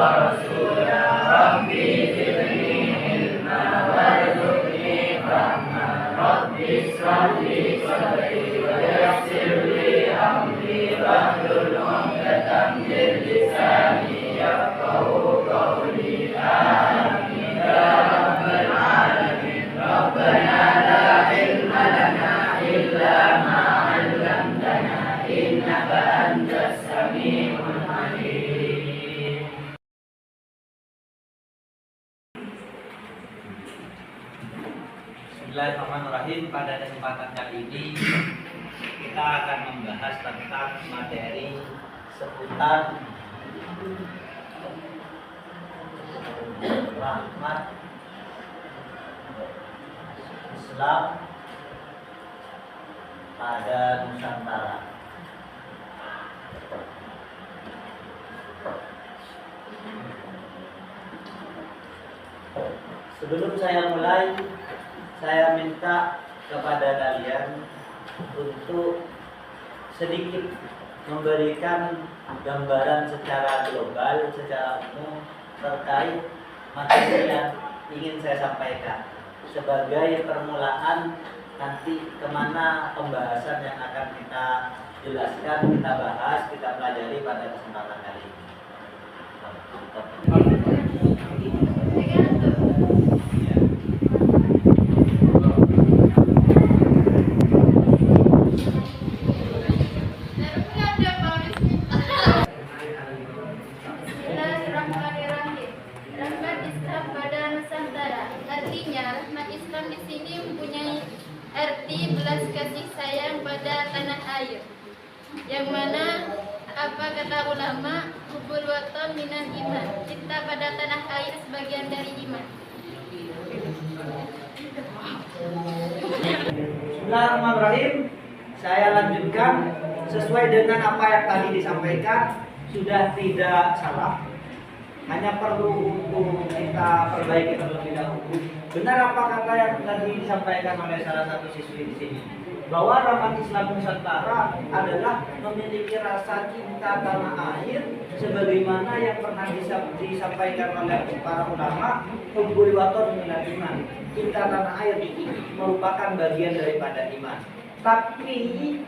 ورسولا ربي زدني علما وارزقني فهما ربي اشرح لي صدري ويسر لي أمري واحلل عقدة من لساني يفقهوا قولي آمين يا رب العالمين ربنا لا علم لنا إلا ما علمتنا إنك أنت السميع العليم. Bismillahirrahmanirrahim. Pada kesempatan kali ini kita akan membahas tentang materi seputar rahmat Islam pada Nusantara. Sebelum saya mulai, saya minta kepada kalian untuk sedikit memberikan gambaran secara global, secara umum terkait materi yang ingin saya sampaikan sebagai permulaan nanti kemana pembahasan yang akan kita jelaskan, kita bahas, kita pelajari pada kesempatan kali ini. Rahmat Islam di sini mempunyai arti belas kasih sayang pada tanah air, yang mana apa kata ulama, hubul watan minan iman, cinta pada tanah air sebagian dari iman. Bismillahirrahmanirrahim. Saya lanjutkan sesuai dengan apa yang tadi disampaikan, sudah tidak salah. Hanya perlu untuk kita perbaiki terlebih dahulu. Benar apa kata yang tadi disampaikan oleh salah satu siswi di sini, bahwa Rahmat Islam Nusantara adalah memiliki rasa cinta tanah air, sebagaimana yang pernah disampaikan oleh para ulama, hubbul waton minal iman. Cinta tanah air itu merupakan bagian daripada iman. Tapi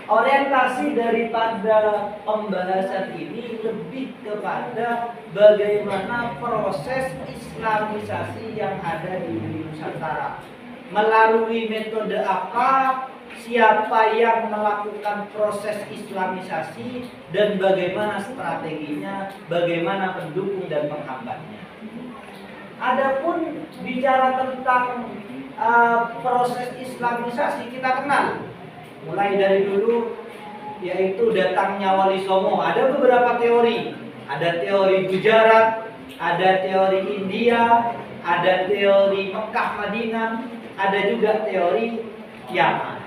orientasi daripada pembahasan ini lebih kepada bagaimana proses Islamisasi yang ada di Nusantara. Melalui metode apa, siapa yang melakukan proses Islamisasi, dan bagaimana strateginya, bagaimana pendukung dan penghambatnya. Adapun bicara tentang proses Islamisasi, kita kenal mulai dari dulu, yaitu datangnya Wali Songo. Ada beberapa teori. Ada teori Gujarat, ada teori India, ada teori Mekah Madinah, ada juga teori Yaman.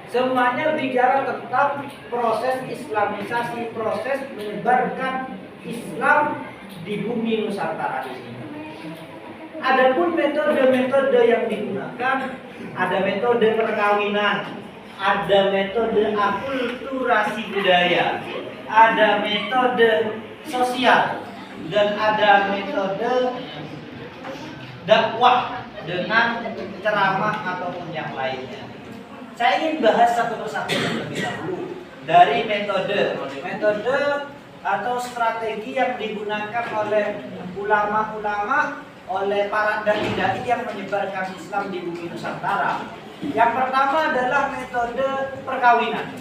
Semuanya bicara tentang proses Islamisasi, proses menyebarkan Islam di bumi Nusantara ini. Adapun metode-metode yang digunakan, ada metode perkawinan, ada metode akulturasi budaya, ada metode sosial, dan ada metode dakwah dengan ceramah ataupun yang lainnya. Saya ingin bahas satu persatu terlebih dahulu dari metode atau strategi yang digunakan oleh ulama-ulama, oleh para dai-dai yang menyebarkan Islam di bumi Nusantara. Yang pertama adalah metode perkawinan.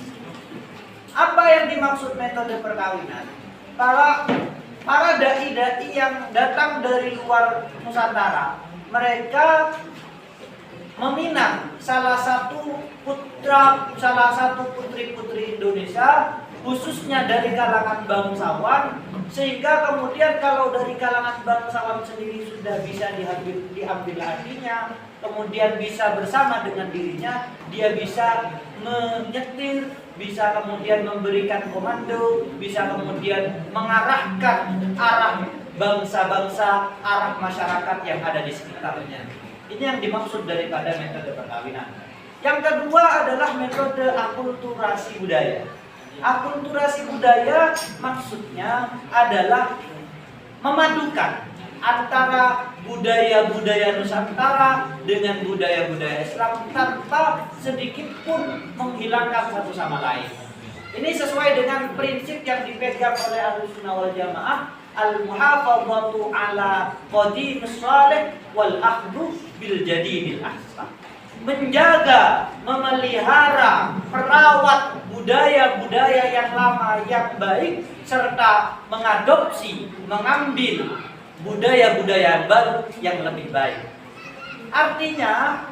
Apa yang dimaksud metode perkawinan? Para dai-dai yang datang dari luar Nusantara, mereka meminang salah satu putri-putri Indonesia, khususnya dari kalangan bangsawan, sehingga kemudian kalau dari kalangan bangsawan sendiri sudah bisa diambil hatinya, kemudian bisa bersama dengan dirinya, dia bisa menyetir, bisa kemudian memberikan komando, bisa kemudian mengarahkan arah bangsa-bangsa, arah masyarakat yang ada di sekitarnya. Ini yang dimaksud daripada metode perkawinan. Yang kedua adalah metode akulturasi budaya. Akulturasi budaya maksudnya adalah memadukan antara budaya-budaya Nusantara dengan budaya-budaya Islam tanpa sedikit pun menghilangkan satu sama lain. Ini sesuai dengan prinsip yang dipegang oleh Ahlussunnah wal Jamaah, al-muhafadzatu ala qadimis salih wal akhdhu bil jadidil ahsan. Menjaga, memelihara, merawat budaya-budaya yang lama yang baik serta mengadopsi, mengambil budaya-budaya baru yang lebih baik. Artinya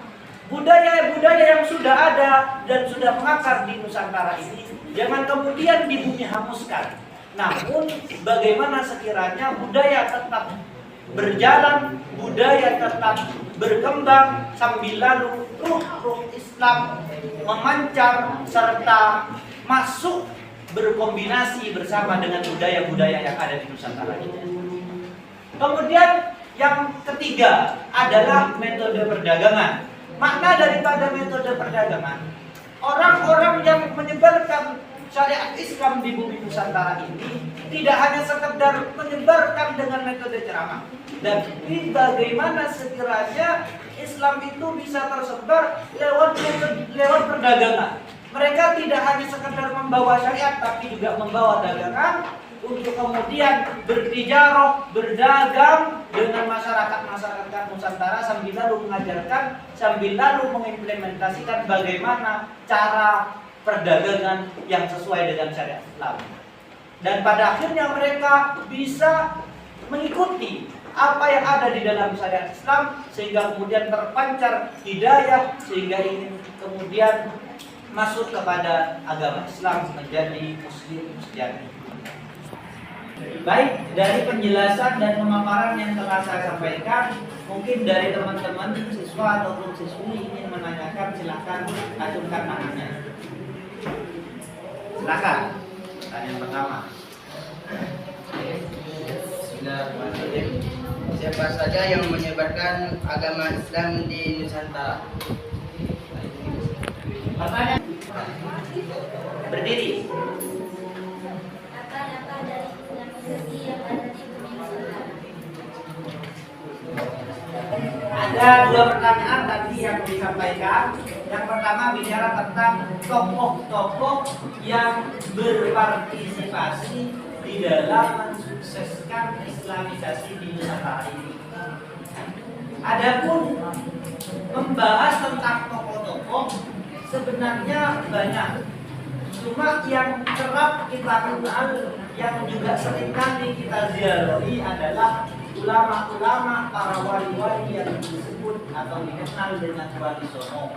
budaya-budaya yang sudah ada dan sudah mengakar di Nusantara ini jangan kemudian dibumi hanguskan. Namun bagaimana sekiranya budaya tetap berjalan, budaya tetap berkembang sambil lalu ruh Islam memancar serta masuk berkombinasi bersama dengan budaya-budaya yang ada di Nusantara ini. Kemudian yang ketiga adalah metode perdagangan. Makna daripada metode perdagangan, orang-orang yang menyebarkan syariat Islam di bumi Nusantara ini tidak hanya sekedar menyebarkan dengan metode ceramah, tapi bagaimana sekiranya Islam itu bisa tersebar lewat perdagangan. Mereka tidak hanya sekedar membawa syariat, tapi juga membawa dagangan untuk kemudian bertijarah, berdagang dengan masyarakat Nusantara sambil lalu mengajarkan, sambil lalu mengimplementasikan bagaimana cara perdagangan yang sesuai dengan syariat Islam. Dan pada akhirnya mereka bisa mengikuti apa yang ada di dalam syariat Islam sehingga kemudian terpancar hidayah, sehingga ingin kemudian masuk kepada agama Islam, menjadi muslim sejati. Baik, dari penjelasan dan pemaparan yang telah saya sampaikan, mungkin dari teman-teman siswa ataupun siswi ingin menanyakan, silakan acungkan tangannya. Silakan. Tanya pertama. Bismillahirrahmanirrahim. Siapa saja yang menyebarkan agama Islam di Nusantara? Pertanyaan. Berdiri. Ada dua pertanyaan tadi yang disampaikan. Yang pertama bicara tentang tokoh-tokoh yang berpartisipasi di dalam mensukseskan Islamisasi di Nusantara ini. Adapun membahas tentang tokoh-tokoh sebenarnya banyak. Cuma yang kerap kita kenal, yang juga seringkali kita ziarahi adalah ulama-ulama, para wali-wali yang disebut atau dikenal dengan wali songo.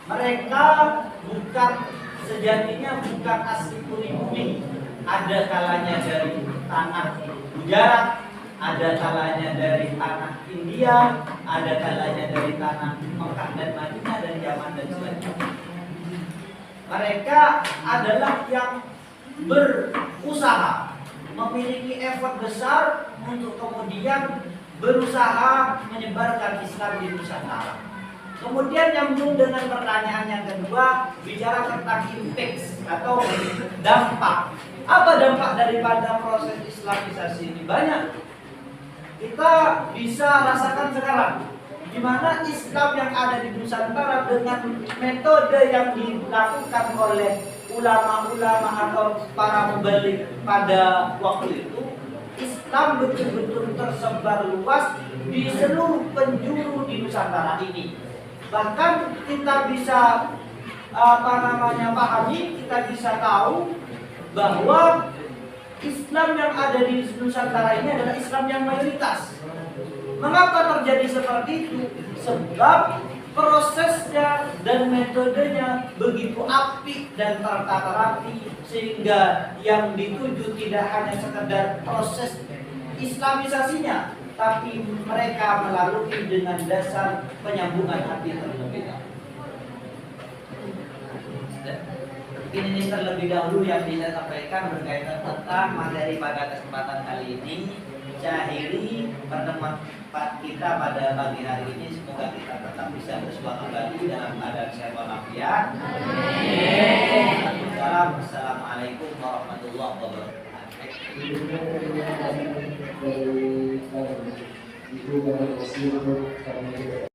Mereka sejatinya bukan asli pribumi. Ada kalanya dari tanah Gujarat, ada kalanya dari tanah India, ada kalanya dari tanah Mekah dan Madinah dan Yaman dan sebagainya. Mereka adalah yang berusaha, memiliki effort besar untuk kemudian berusaha menyebarkan Islam di Nusantara. Kemudian nyambung dengan pertanyaan yang kedua, bicara tentang impact atau dampak. Apa dampak daripada proses Islamisasi ini? Banyak. Kita bisa rasakan sekarang di mana Islam yang ada di Nusantara dengan metode yang dilakukan oleh ulama-ulama atau para mubalik pada waktu itu, Islam betul-betul tersebar luas di seluruh penjuru di Nusantara ini. Bahkan kita bisa pahami, kita bisa tahu bahwa Islam yang ada di Nusantara ini adalah Islam yang mayoritas. Mengapa terjadi seperti itu? Sebab prosesnya dan metodenya begitu apik dan tertata rapi, sehingga yang dituju tidak hanya sekedar proses Islamisasinya, tapi mereka melalui dengan dasar penyambungan hati terlebih dahulu. Ini terlebih dahulu yang bisa sampaikan berkaitan tentang materi pada kesempatan kali ini. Kita akhiri pertemuan kita pada pagi hari ini. Semoga kita tetap bisa bersua kembali dalam keadaan sehat walafiat. Assalamualaikum warahmatullahi wabarakatuh.